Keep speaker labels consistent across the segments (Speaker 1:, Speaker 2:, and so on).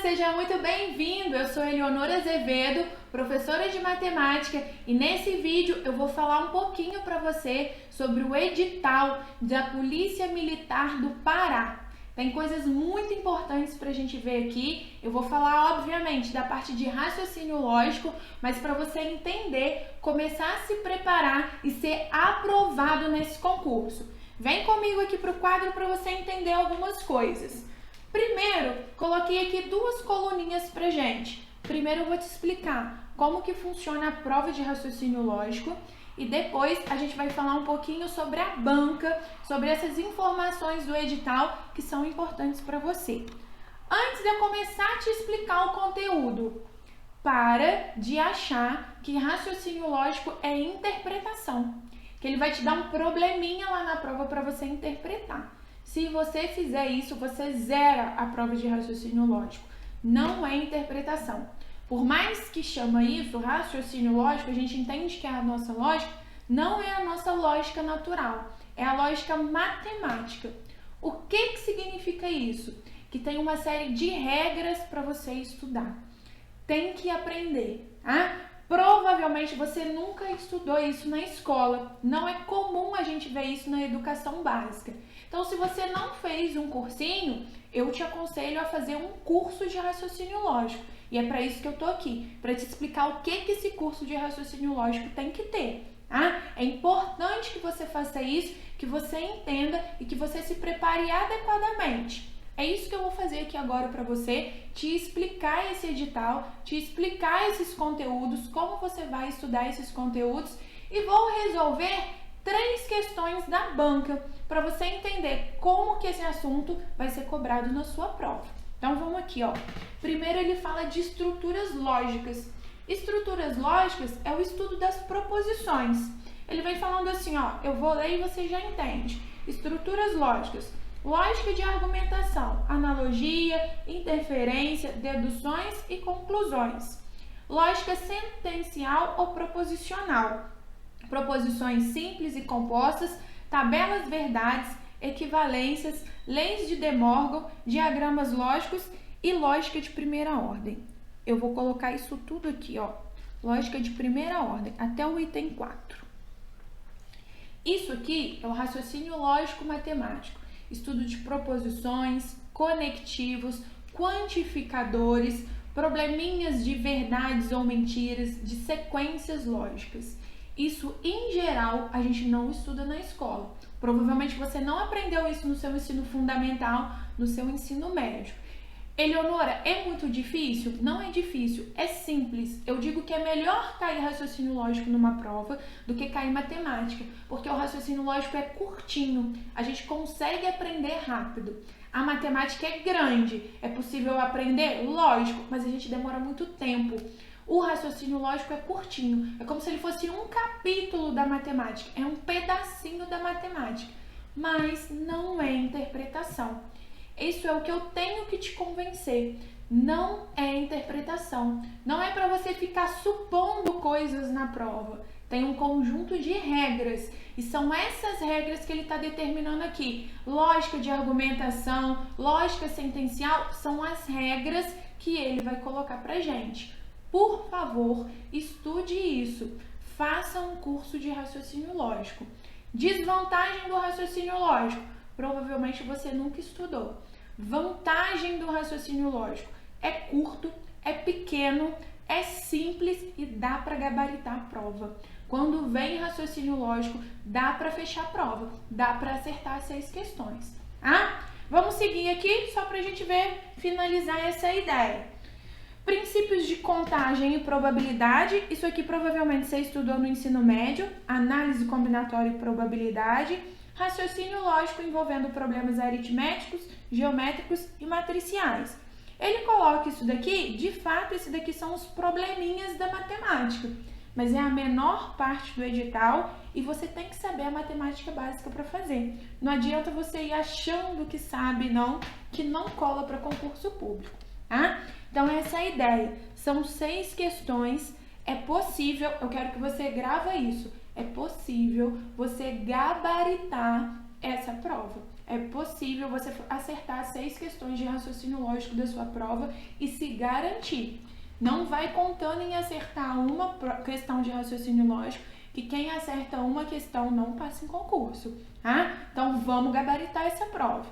Speaker 1: seja muito bem-vindo! Eu sou Eleonora Azevedo, professora de matemática, e nesse vídeo eu vou falar um pouquinho para você sobre o edital da Polícia Militar do Pará. Tem coisas muito importantes para a gente ver aqui. Eu vou falar, obviamente, da parte de raciocínio lógico, mas para você entender, começar a se preparar e ser aprovado nesse concurso. Vem comigo aqui para o quadro para você entender algumas coisas. Primeiro, coloquei aqui duas coluninhas pra gente. Primeiro eu vou te explicar como que funciona a prova de raciocínio lógico e depois a gente vai falar um pouquinho sobre a banca, sobre essas informações do edital que são importantes para você. Antes de eu começar a te explicar o conteúdo, para de achar que raciocínio lógico é interpretação, que ele vai te dar um probleminha lá na prova para você interpretar. Se você fizer isso, você zera a prova de raciocínio lógico. Não é interpretação. Por mais que chama isso raciocínio lógico, a gente entende que a nossa lógica não é a nossa lógica natural, é a lógica matemática. O que significa isso? Que tem uma série de regras para você estudar. Tem que aprender, tá? Provavelmente você nunca estudou isso na escola. Não é comum a gente ver isso na educação básica. Então, se você não fez um cursinho, eu te aconselho a fazer um curso de raciocínio lógico. E é para isso que eu tô aqui, para te explicar o que esse curso de raciocínio lógico tem que ter. Tá? É importante que você faça isso, que você entenda e que você se prepare adequadamente. É isso que eu vou fazer aqui agora para você, te explicar esse edital, te explicar esses conteúdos, como você vai estudar esses conteúdos e vou resolver 3 questões da banca para você entender como que esse assunto vai ser cobrado na sua prova. Então vamos aqui, ó. Primeiro ele fala de estruturas lógicas. Estruturas lógicas é o estudo das proposições. Ele vem falando assim, ó, eu vou ler e você já entende. Estruturas lógicas. Lógica de argumentação, analogia, interferência, deduções e conclusões. Lógica sentencial ou proposicional. Proposições simples e compostas, tabelas verdades, equivalências, leis de De Morgan, diagramas lógicos e lógica de primeira ordem. Eu vou colocar isso tudo aqui, ó. Lógica de primeira ordem, até o item 4. Isso aqui é o raciocínio lógico matemático. Estudo de proposições, conectivos, quantificadores, probleminhas de verdades ou mentiras, de sequências lógicas. Isso, em geral, a gente não estuda na escola. Provavelmente você não aprendeu isso no seu ensino fundamental, no seu ensino médio. Eleonora, é muito difícil? Não é difícil, é simples. Eu digo que é melhor cair raciocínio lógico numa prova do que cair matemática, porque o raciocínio lógico é curtinho, a gente consegue aprender rápido. A matemática é grande, é possível aprender? Lógico, mas a gente demora muito tempo. O raciocínio lógico é curtinho, é como se ele fosse um capítulo da matemática, é um pedacinho da matemática, mas não é interpretação. Isso é o que eu tenho que te convencer. Não é interpretação. Não é para você ficar supondo coisas na prova. Tem um conjunto de regras. E são essas regras que ele está determinando aqui. Lógica de argumentação, lógica sentencial, são as regras que ele vai colocar pra gente. Por favor, estude isso. Faça um curso de raciocínio lógico. Desvantagem do raciocínio lógico. Provavelmente você nunca estudou. Vantagem do raciocínio lógico: é curto, é pequeno, é simples e dá para gabaritar a prova. Quando vem raciocínio lógico, dá para fechar a prova, dá para acertar 6 questões. Vamos seguir aqui só para a gente ver, finalizar essa ideia. Princípios de contagem e probabilidade, isso aqui provavelmente você estudou no ensino médio, análise combinatória e probabilidade. Raciocínio lógico envolvendo problemas aritméticos, geométricos e matriciais. Ele coloca isso daqui, de fato, esse daqui são os probleminhas da matemática, mas é a menor parte do edital e você tem que saber a matemática básica para fazer. Não adianta você ir achando que sabe, não, que não cola para concurso público, tá? Então, essa é a ideia. São 6 questões, é possível, eu quero que você grava isso, é possível você gabaritar essa prova. é possível você acertar 6 questões de raciocínio lógico da sua prova e se garantir. Não vai contando em acertar uma questão de raciocínio lógico, que quem acerta uma questão não passa em concurso, tá? Então, vamos gabaritar essa prova.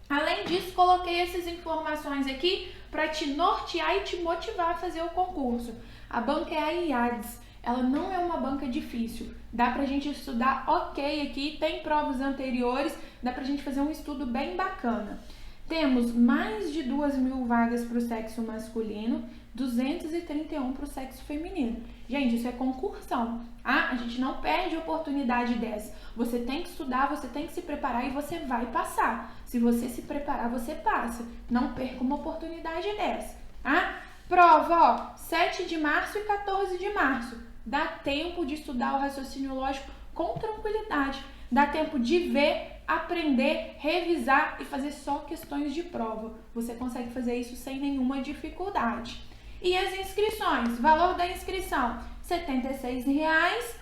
Speaker 1: Além disso, coloquei essas informações aqui para te nortear e te motivar a fazer o concurso. A banca é a IADES, ela não é uma banca difícil. Dá pra gente estudar ok aqui, tem provas anteriores, dá pra gente fazer um estudo bem bacana. Temos mais de 2.000 vagas para o sexo masculino, 231 para o sexo feminino. Gente, isso é concursão, tá? A gente não perde oportunidade dessa. Você tem que estudar, você tem que se preparar e você vai passar. Se você se preparar, você passa. Não perca uma oportunidade dessa, tá? Prova, ó, 7 de março e 14 de março. Dá tempo de estudar o raciocínio lógico com tranquilidade. Dá tempo de ver, aprender, revisar e fazer só questões de prova. Você consegue fazer isso sem nenhuma dificuldade. E as inscrições? Valor da inscrição, R$ 76,00.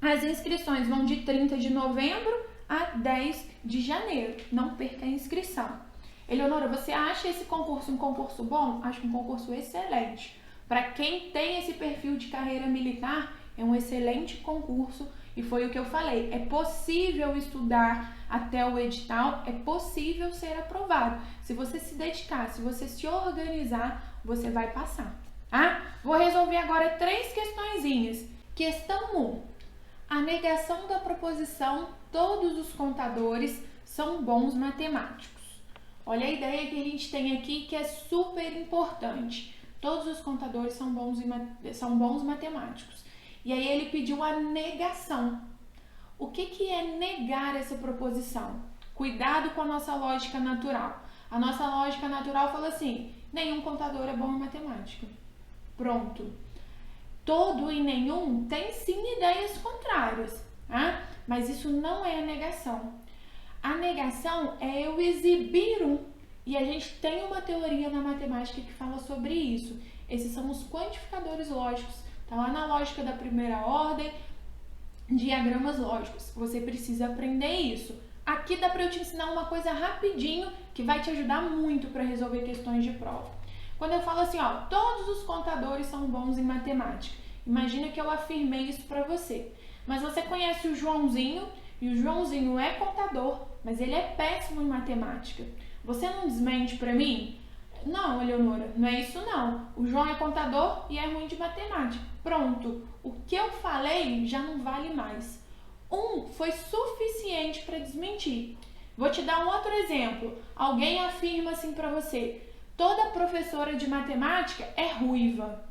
Speaker 1: As inscrições vão de 30 de novembro a 10 de janeiro. Não perca a inscrição. Eleonora, você acha esse concurso um concurso bom? Acho um concurso excelente. Para quem tem esse perfil de carreira militar, é um excelente concurso. E foi o que eu falei, é possível estudar até o edital, é possível ser aprovado. Se você se dedicar, se você se organizar, você vai passar, tá? Vou resolver agora 3 questõezinhas. Questão 1. A negação da proposição, todos os contadores são bons matemáticos. Olha a ideia que a gente tem aqui que é super importante. Todos os contadores são bons matemáticos. E aí ele pediu a negação. O que é negar essa proposição? Cuidado com a nossa lógica natural. A nossa lógica natural fala assim, nenhum contador é bom em matemática. Pronto. Todo e nenhum tem sim ideias contrárias, tá? Mas isso não é a negação. A negação é eu exibir um. E a gente tem uma teoria na matemática que fala sobre isso. Esses são os quantificadores lógicos. Tá lá na lógica da primeira ordem, diagramas lógicos. Você precisa aprender isso. Aqui dá para eu te ensinar uma coisa rapidinho que vai te ajudar muito para resolver questões de prova. Quando eu falo assim, ó, todos os contadores são bons em matemática. Imagina que eu afirmei isso para você. Mas você conhece o Joãozinho e o Joãozinho é contador, mas ele é péssimo em matemática. Você não desmente para mim? Não, Eleonora, não é isso não. O João é contador e é ruim de matemática. Pronto, o que eu falei já não vale mais. Um foi suficiente para desmentir. Vou te dar um outro exemplo. Alguém afirma assim para você, toda professora de matemática é ruiva.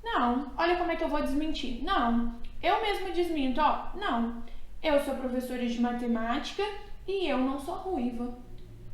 Speaker 1: Não, olha como é que eu vou desmentir. Não, eu mesmo desminto, ó. Não, eu sou professora de matemática e eu não sou ruiva.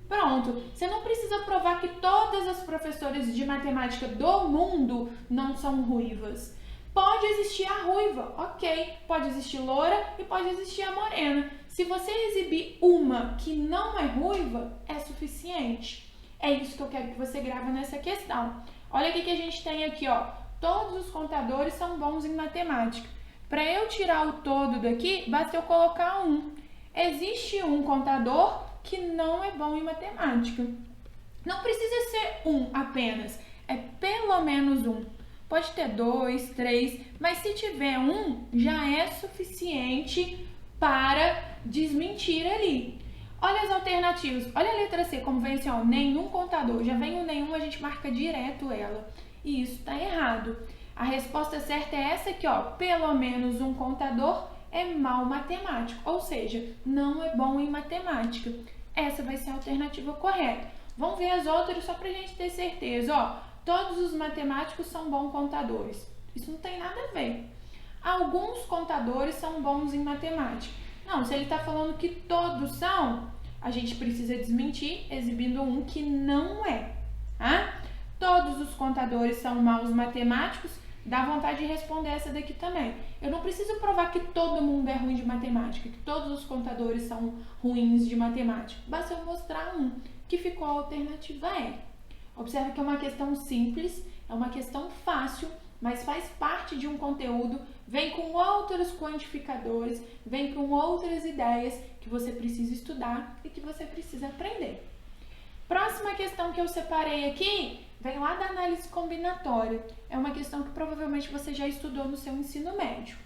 Speaker 1: Pronto, você não precisa provar que todas as professoras de matemática do mundo não são ruivas. Pode existir a ruiva, ok. Pode existir loura e pode existir a morena. Se você exibir uma que não é ruiva, é suficiente. É isso que eu quero que você grave nessa questão. Olha o que a gente tem aqui, ó. Todos os contadores são bons em matemática. Para eu tirar o todo daqui, basta eu colocar um. Existe um contador que não é bom em matemática. Não precisa ser um apenas, é pelo menos um. Pode ter 2, 3, mas se tiver um, já é suficiente para desmentir ali. Olha as alternativas, olha a letra C, como vem assim, ó, nenhum contador. Já vem o nenhum, a gente marca direto ela. E isso está errado. A resposta certa é essa aqui, ó, pelo menos um contador é mau matemático, ou seja, não é bom em matemática. Essa vai ser a alternativa correta. Vamos ver as outras só pra gente ter certeza. Ó, todos os matemáticos são bons contadores. Isso não tem nada a ver. Alguns contadores são bons em matemática. Não, se ele está falando que todos são, a gente precisa desmentir exibindo um que não é. Tá? Todos os contadores são maus matemáticos. Dá vontade de responder essa daqui também. Eu não preciso provar que todo mundo é ruim de matemática, que todos os contadores são ruins de matemática. Basta eu mostrar um, que ficou a alternativa E. Observe que é uma questão simples, é uma questão fácil, mas faz parte de um conteúdo, vem com outros quantificadores, vem com outras ideias que você precisa estudar e que você precisa aprender. Próxima questão que eu separei aqui vem lá da análise combinatória. É uma questão que provavelmente você já estudou no seu ensino médio.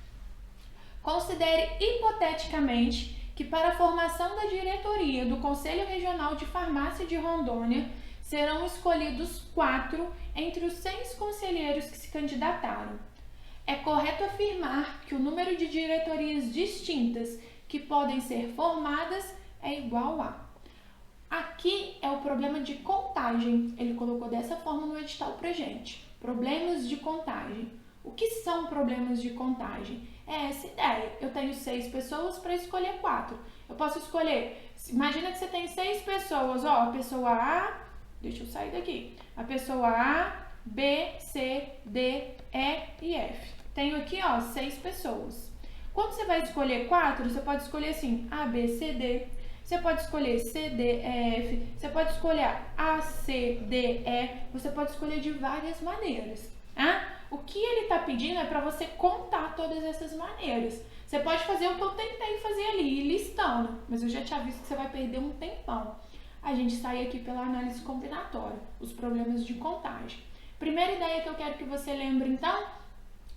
Speaker 1: Considere hipoteticamente que para a formação da diretoria do Conselho Regional de Farmácia de Rondônia serão escolhidos 4 entre os 6 conselheiros que se candidataram. É correto afirmar que o número de diretorias distintas que podem ser formadas é igual a... Aqui é o problema de contagem. Ele colocou dessa forma no edital pra gente. Problemas de contagem. O que são problemas de contagem? É essa ideia. Eu tenho 6 pessoas para escolher 4. Eu posso escolher... Imagina que você tem 6 pessoas. Ó, a pessoa A... Deixa eu sair daqui. A pessoa A, B, C, D, E e F. Tenho aqui, ó, 6 pessoas. Quando você vai escolher 4, você pode escolher assim, A, B, C, D. Você pode escolher C, D, E, F. Você pode escolher A, C, D, E. Você pode escolher de várias maneiras. Tá? O que ele está pedindo é para você contar todas essas maneiras. Você pode fazer o que eu tentei fazer ali, listando. Mas eu já te aviso que você vai perder um tempão. A gente sai aqui pela análise combinatória, os problemas de contagem. Primeira ideia que eu quero que você lembre, então,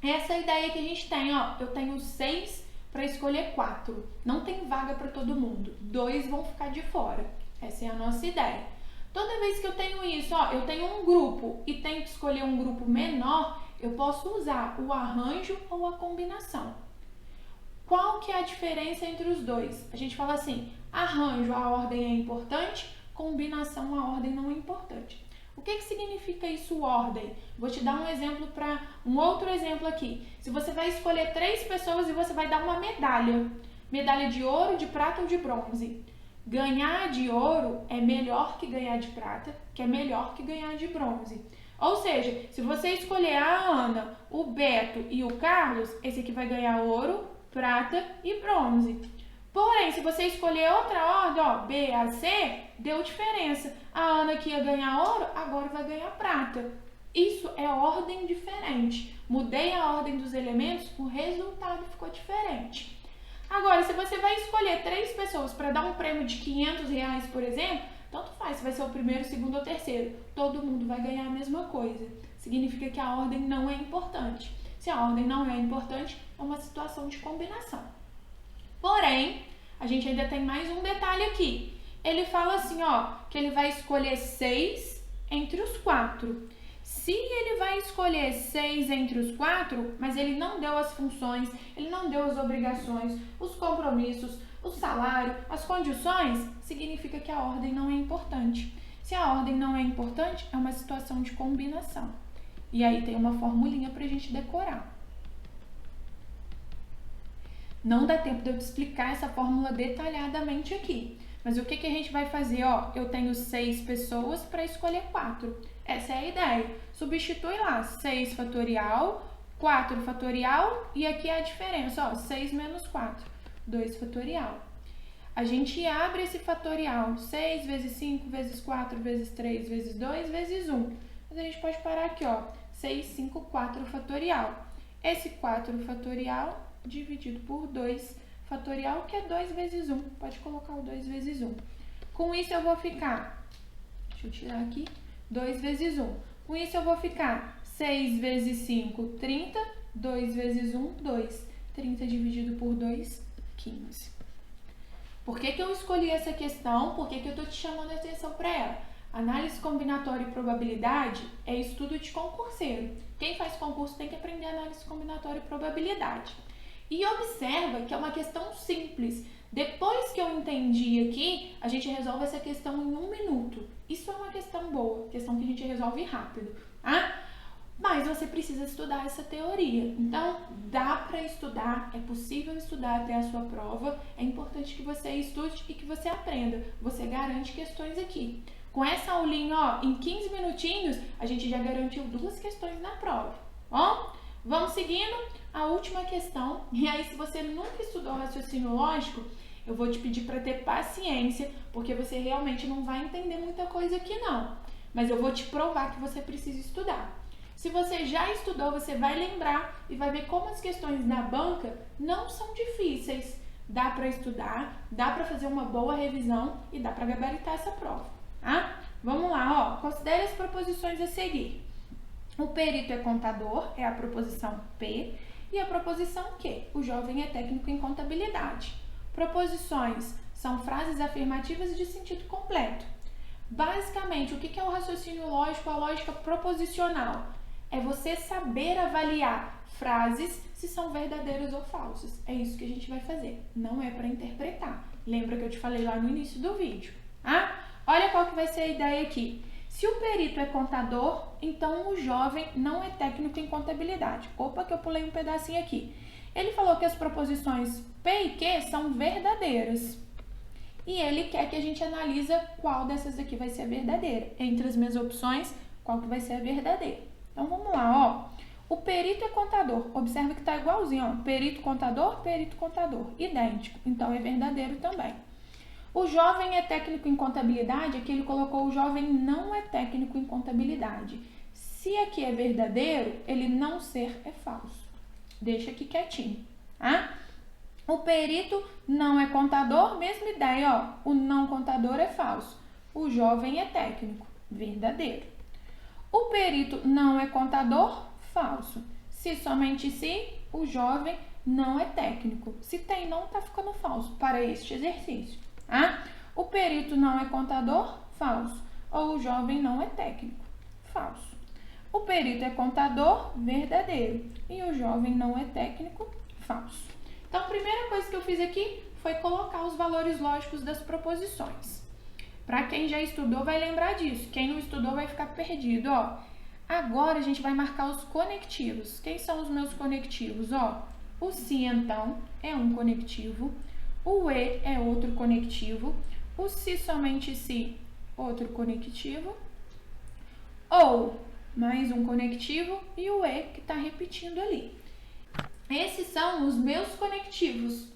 Speaker 1: é essa ideia que a gente tem, ó. Eu tenho 6 para escolher 4. Não tem vaga para todo mundo. 2 vão ficar de fora. Essa é a nossa ideia. Toda vez que eu tenho isso, ó, eu tenho um grupo e tenho que escolher um grupo menor, eu posso usar o arranjo ou a combinação. Qual que é a diferença entre os dois? A gente fala assim, arranjo, a ordem é importante, combinação, a ordem não é importante. O que significa isso, ordem? Vou te dar um outro exemplo aqui. Se você vai escolher 3 pessoas e você vai dar uma medalha, medalha de ouro, de prata ou de bronze. Ganhar de ouro é melhor que ganhar de prata, que é melhor que ganhar de bronze. Ou seja, se você escolher a Ana, o Beto e o Carlos, esse aqui vai ganhar ouro, prata e bronze. Porém, se você escolher outra ordem, ó, B a C, deu diferença. A Ana que ia ganhar ouro, agora vai ganhar prata. Isso é ordem diferente. Mudei a ordem dos elementos, o resultado ficou diferente. Agora, se você vai escolher 3 pessoas para dar um prêmio de R$500, por exemplo, tanto faz se vai ser o primeiro, segundo ou terceiro. Todo mundo vai ganhar a mesma coisa. Significa que a ordem não é importante. Se a ordem não é importante, é uma situação de combinação. Porém, a gente ainda tem mais um detalhe aqui. Ele fala assim, ó, que ele vai escolher 6 entre os 4. Se ele vai escolher 6 entre os 4, mas ele não deu as funções, ele não deu as obrigações, os compromissos, o salário, as condições, significa que a ordem não é importante. Se a ordem não é importante, é uma situação de combinação. E aí tem uma formulinha pra gente decorar. Não dá tempo de eu te explicar essa fórmula detalhadamente aqui. Mas o que a gente vai fazer? Ó, eu tenho 6 pessoas para escolher 4. Essa é a ideia. Substitui lá 6 fatorial, 4 fatorial e aqui é a diferença. Ó, 6 menos 4, 2 fatorial. A gente abre esse fatorial. 6 vezes 5 vezes 4 vezes 3 vezes 2 vezes 1. Mas a gente pode parar aqui, ó. 6, 5, 4 fatorial. Esse 4 fatorial dividido por 2 fatorial, que é 2 vezes 1. Pode colocar o 2 vezes 1. Com isso eu vou ficar, deixa eu tirar aqui, 2 vezes 1. Com isso eu vou ficar 6 vezes 5, 30. 2 vezes 1, 2. 30 dividido por 2, 15. Por que eu escolhi essa questão? Por que eu estou te chamando a atenção para ela? Análise combinatória e probabilidade é estudo de concurseiro. Quem faz concurso tem que aprender análise combinatória e probabilidade. E observa que é uma questão simples. Depois que eu entendi aqui, a gente resolve essa questão em 1 minuto. Isso é uma questão boa, questão que a gente resolve rápido, tá? Mas você precisa estudar essa teoria. Então, dá para estudar, é possível estudar até a sua prova. É importante que você estude e que você aprenda. Você garante questões aqui. Com essa aulinha, ó, em 15 minutinhos, a gente já garantiu 2 questões na prova. Ó, vamos seguindo a última questão. E aí, se você nunca estudou raciocínio lógico, eu vou te pedir para ter paciência, porque você realmente não vai entender muita coisa aqui não. Mas eu vou te provar que você precisa estudar. Se você já estudou, você vai lembrar e vai ver como as questões da banca não são difíceis. dá para estudar, dá para fazer uma boa revisão e dá para gabaritar essa prova, tá? Vamos lá, ó, considere as proposições a seguir. O perito é contador, é a proposição P, e a proposição Q, o jovem é técnico em contabilidade. Proposições são frases afirmativas de sentido completo. Basicamente, o que é o raciocínio lógico, a lógica proposicional? É você saber avaliar frases se são verdadeiras ou falsas. É isso que a gente vai fazer, não é para interpretar. Lembra que eu te falei lá no início do vídeo, tá? Olha qual que vai ser a ideia aqui. Se o perito é contador, então o jovem não é técnico em contabilidade. Opa, que eu pulei um pedacinho aqui. Ele falou que as proposições P e Q são verdadeiras. E ele quer que a gente analise qual dessas aqui vai ser a verdadeira. Entre as minhas opções, qual que vai ser a verdadeira. Então, vamos lá, ó. O perito é contador. Observa que está igualzinho, ó. Perito, contador, idêntico. Então, é verdadeiro também. O jovem é técnico em contabilidade, aqui ele colocou o jovem não é técnico em contabilidade. Se aqui é verdadeiro, ele não ser é falso. Deixa aqui quietinho, tá? O perito não é contador, mesma ideia, ó. O não contador é falso. O jovem é técnico, verdadeiro. O perito não é contador, falso. Se somente se, o jovem não é técnico. Se tem não, tá ficando falso para este exercício. Ah? O perito não é contador, falso. Ou o jovem não é técnico, falso. O perito é contador, verdadeiro. E o jovem não é técnico, falso. Então, a primeira coisa que eu fiz aqui foi colocar os valores lógicos das proposições. Para quem já estudou, vai lembrar disso. Quem não estudou vai ficar perdido, ó. Agora, a gente vai marcar os conectivos. Quem são os meus conectivos, ó? O se, então, é um conectivo. O e é outro conectivo. O se, somente se, outro conectivo. Ou, mais um conectivo. E o e, que está repetindo ali. Esses são os meus conectivos.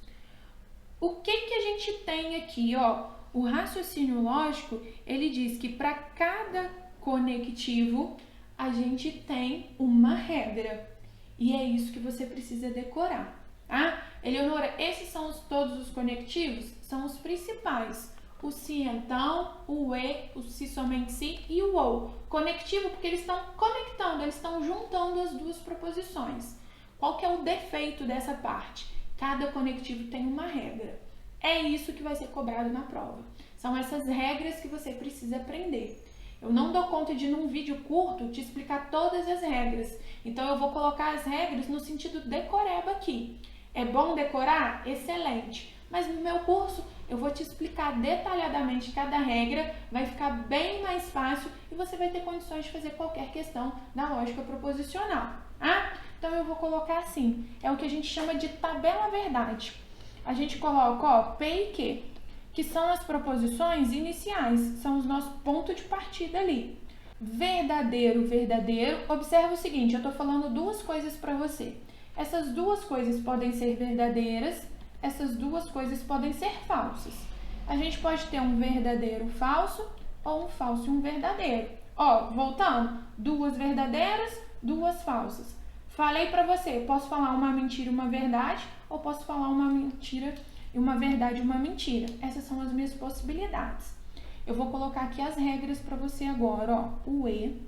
Speaker 1: O que a gente tem aqui, ó? O raciocínio lógico, ele diz que para cada conectivo, a gente tem uma regra. E é isso que você precisa decorar, tá? Eleonora, esses são todos os conectivos? São os principais. O se, então, o e, o se, somente se e o ou. Conectivo porque eles estão conectando, eles estão juntando as duas proposições. Qual que é o defeito dessa parte? Cada conectivo tem uma regra. É isso que vai ser cobrado na prova. São essas regras que você precisa aprender. Eu não dou conta de, num vídeo curto, te explicar todas as regras. Então, eu vou colocar as regras no sentido decoreba aqui. É bom decorar? Excelente. Mas no meu curso, eu vou te explicar detalhadamente cada regra, vai ficar bem mais fácil e você vai ter condições de fazer qualquer questão da lógica proposicional. Ah? Então, eu vou colocar assim. É o que a gente chama de tabela verdade. A gente coloca, ó, P e Q, que são as proposições iniciais, são os nossos pontos de partida ali. Verdadeiro, verdadeiro. Observa o seguinte, eu tô falando duas coisas para você. Essas duas coisas podem ser verdadeiras, essas duas coisas podem ser falsas. A gente pode ter um verdadeiro falso ou um falso e um verdadeiro. Ó, voltando, duas verdadeiras, duas falsas. Falei para você, posso falar uma mentira e uma verdade, ou posso falar uma mentira e uma verdade e uma mentira. Essas são as minhas possibilidades. Eu vou colocar aqui as regras para você agora, ó. O e,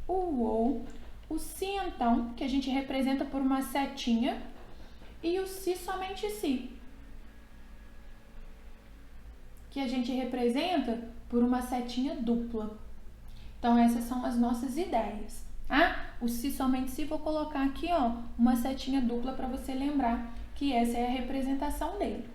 Speaker 1: o ou, o se, então, que a gente representa por uma setinha, e o se, somente se, que a gente representa por uma setinha dupla. Então, essas são as nossas ideias. Ah, o se, somente se, vou colocar aqui, ó, uma setinha dupla para você lembrar que essa é a representação dele.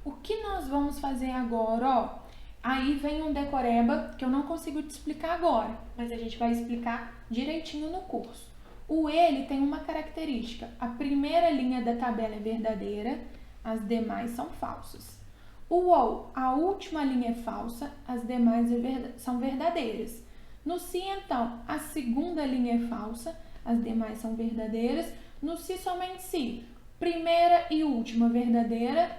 Speaker 1: O que nós vamos fazer agora, ó? Aí vem um decoreba que eu não consigo te explicar agora, mas a gente vai explicar direitinho no curso. O ele tem uma característica. A primeira linha da tabela é verdadeira, as demais são falsas. O ou, a última linha é falsa, as demais são verdadeiras. No se, então, a segunda linha é falsa, as demais são verdadeiras. No se, somente se, primeira e última verdadeira,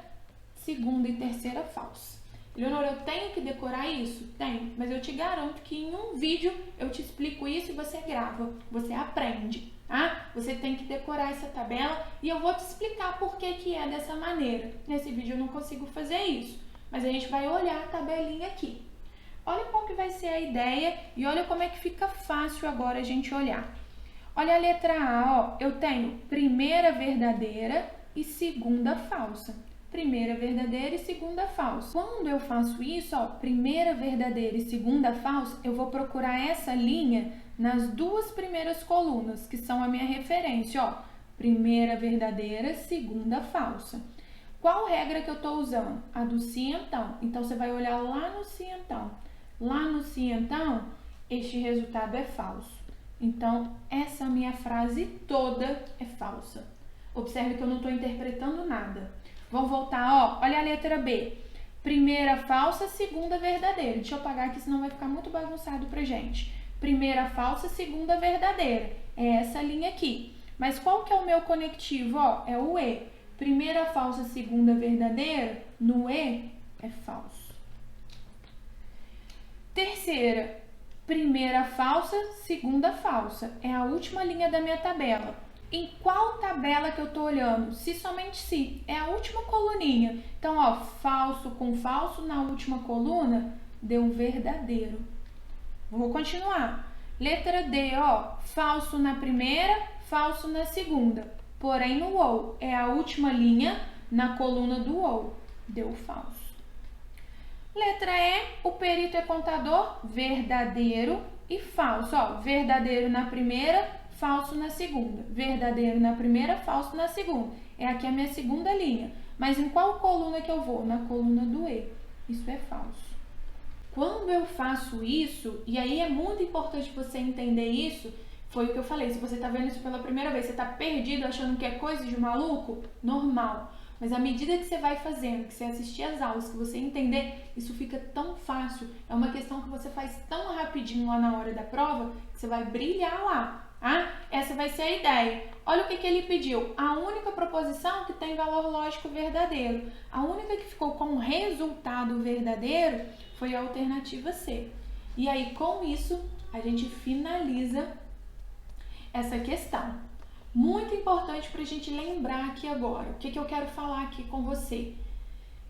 Speaker 1: segunda e terceira falsa. Leonor, eu tenho que decorar isso? Tenho, mas eu te garanto que em um vídeo eu te explico isso e você grava, você aprende, tá? Você tem que decorar essa tabela e eu vou te explicar por que é dessa maneira. Nesse vídeo eu não consigo fazer isso, mas a gente vai olhar a tabelinha aqui. Olha qual que vai ser a ideia e olha como é que fica fácil agora a gente olhar. Olha a letra A, ó, eu tenho primeira verdadeira e segunda falsa. Primeira verdadeira e segunda falsa. Quando eu faço isso, ó, primeira verdadeira e segunda falsa, eu vou procurar essa linha nas duas primeiras colunas, que são a minha referência, ó. Primeira verdadeira, segunda falsa. Qual regra que eu estou usando? A do cientão. Então, você vai olhar lá no cientão. Lá no cientão, este resultado é falso. Então, essa minha frase toda é falsa. Observe que eu não estou interpretando nada. Vamos voltar, ó. Olha a letra B. Primeira falsa, segunda verdadeira. Deixa eu apagar aqui, senão vai ficar muito bagunçado pra gente. Primeira falsa, segunda verdadeira. É essa linha aqui. Mas qual que é o meu conectivo, ó? É o E. Primeira falsa, segunda verdadeira. No E é falso. Terceira. Primeira falsa, segunda falsa. É a última linha da minha tabela. Em qual tabela que eu estou olhando? Se somente se. É a última coluninha. Então, ó, falso com falso na última coluna deu verdadeiro. Vou continuar. Letra D, ó, falso na primeira, falso na segunda. Porém, no ou, é a última linha na coluna do ou. Deu falso. Letra E, o perito é contador, verdadeiro e falso. Ó, verdadeiro na primeira, falso na segunda. Verdadeiro na primeira, falso na segunda. É aqui a minha segunda linha. Mas em qual coluna que eu vou? Na coluna do E. Isso é falso. Quando eu faço isso, e aí é muito importante você entender isso, foi o que eu falei, se você está vendo isso pela primeira vez, você está perdido achando que é coisa de maluco, normal. Mas à medida que você vai fazendo, que você assistir as aulas, que você entender, isso fica tão fácil. É uma questão que você faz tão rapidinho lá na hora da prova, que você vai brilhar lá. Ah, essa vai ser a ideia. Olha o que ele pediu. A única proposição que tem valor lógico verdadeiro. A única que ficou com resultado verdadeiro foi a alternativa C. E aí, com isso, a gente finaliza essa questão. Muito importante para a gente lembrar aqui agora. O que eu quero falar aqui com você?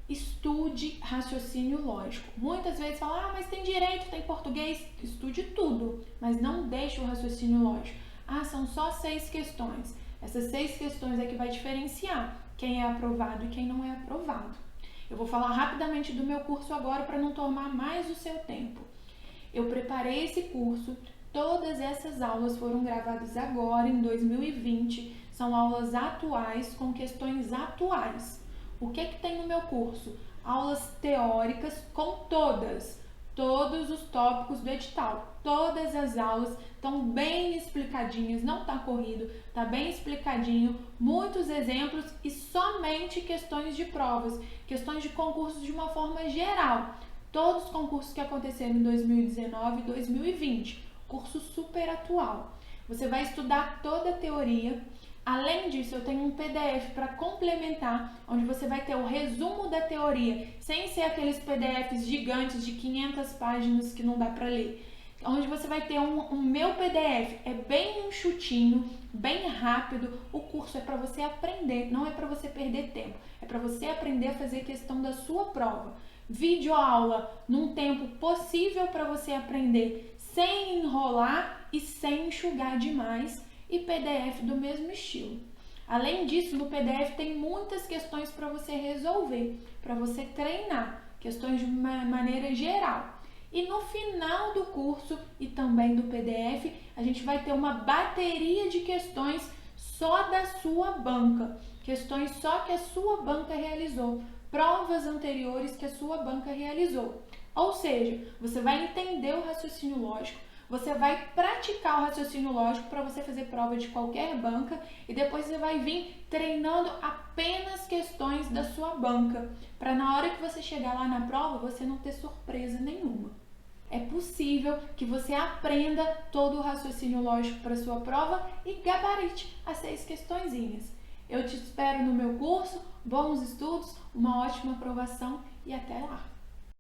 Speaker 1: Estude raciocínio lógico. Muitas vezes fala, mas tem direito, tem português. Estude tudo, mas não deixe o raciocínio lógico. São só 6 questões. Essas 6 questões é que vai diferenciar quem é aprovado e quem não é aprovado. Eu vou falar rapidamente do meu curso agora para não tomar mais o seu tempo. Eu preparei esse curso. Todas essas aulas foram gravadas agora, em 2020. São aulas atuais, com questões atuais. O que tem no meu curso? Aulas teóricas com todos os tópicos do edital. Todas as aulas estão bem explicadinhas, não está corrido, está bem explicadinho. Muitos exemplos e somente questões de provas, questões de concursos de uma forma geral. Todos os concursos que aconteceram em 2019 e 2020. Curso super atual. Você vai estudar toda a teoria. Além disso, eu tenho um PDF para complementar, onde você vai ter o resumo da teoria, sem ser aqueles PDFs gigantes de 500 páginas que não dá para ler. Onde você vai ter um meu PDF, é bem enxutinho, bem rápido. O curso é para você aprender, não é para você perder tempo. É para você aprender a fazer questão da sua prova. Videoaula num tempo possível para você aprender, sem enrolar e sem enxugar demais, e PDF do mesmo estilo. Além disso, no PDF tem muitas questões para você resolver, para você treinar, questões de uma maneira geral. E no final do curso e também do PDF, a gente vai ter uma bateria de questões só da sua banca, questões só que a sua banca realizou, provas anteriores que a sua banca realizou. Ou seja, você vai entender o raciocínio lógico, você vai praticar o raciocínio lógico para você fazer prova de qualquer banca e depois você vai vir treinando apenas questões da sua banca, para na hora que você chegar lá na prova você não ter surpresa nenhuma. É possível que você aprenda todo o raciocínio lógico para sua prova e gabarite as 6 questõezinhas. Eu te espero no meu curso, bons estudos, uma ótima aprovação e até lá!